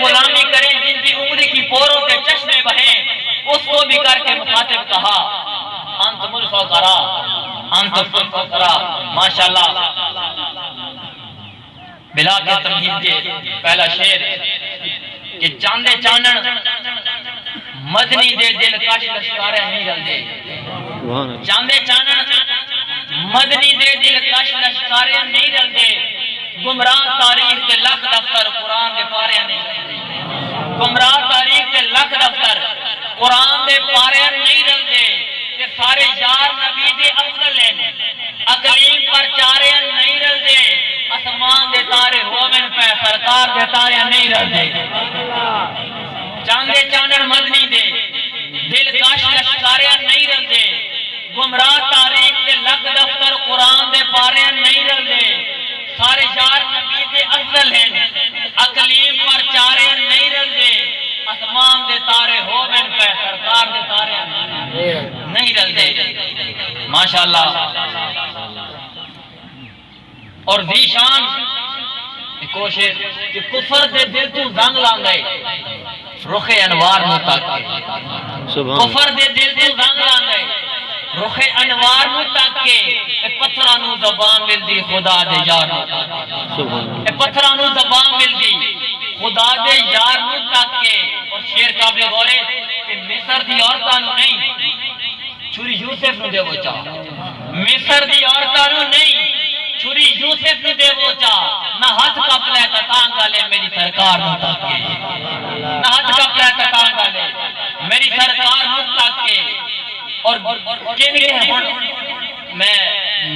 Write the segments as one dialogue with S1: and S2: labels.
S1: غلامی کریں جن کی انگلی کی پوروں کے چشمے بہیں، اس کو بھی کر کے مخاطب کہا انت الفقراء انت الفقراء۔ ماشاءاللہ بلا کے تمہید کے پہلا شعر کہ چاندے چانن مدنی دے دل کاش لشکارے نہیں رل دے، چاندے چانن مدنی دے دل کاش لشکارے نہیں رل دے، گمراہ تاریخ کے لکھ دفتر قرآن دے پارے نہیں رل دے، گمراہ تاریخ کے لکھ دفتر قرآن دے پارے نہیں رل دے، کہ سارے یار نبی دے افضل ہیں، اقلیم پر چارے نہیں رل دے، اسمان دے تارے ہومن پہ سرکار دے تارے نہیں رل دے، چاندے چانن مدنی دے دل کاش لشکارے نہیں رل دے، گمراہ تاریخ دے لکھ دفتر قرآن دے پارے نہیں رل دے، سارے یار نبی دے افضل ہیں، اقلیم پر چارے نہیں رل دے، اسمان دے تارے ہومن پہ سرکار دے تارے نہیں رل دے۔ ماشاءاللہ اور ذیشان کوشش کہ کفر دے دل تو زنگ لانگے رخ انوار نو تک کے، کفر دے دل تو زنگ لانگے رخ انوار نو تک کے، اے پتھرانو زبان مل دی خدا دے یار نو تک کے، اے پتھرانو زبان مل دی خدا دے یار نو تک کے۔ اور شیر قابل غورے کہ مصر دی عورتانو نہیں چھری یوسف نو دے وہ چاہ، مصر دی عورتانو نہیں چھری یوسف نو دے وہ چاہ، نہ ہاتھ کپلے تتانگا لے میری سرکار نو تک کے، نہ ہاتھ کپلے تتانگا لے میری سرکار نو تک کے۔ اور کن گے ہیں میں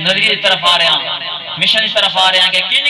S1: نظریہ طرف آ رہے ہیں، مشن طرف آ رہے ہیں کہ کن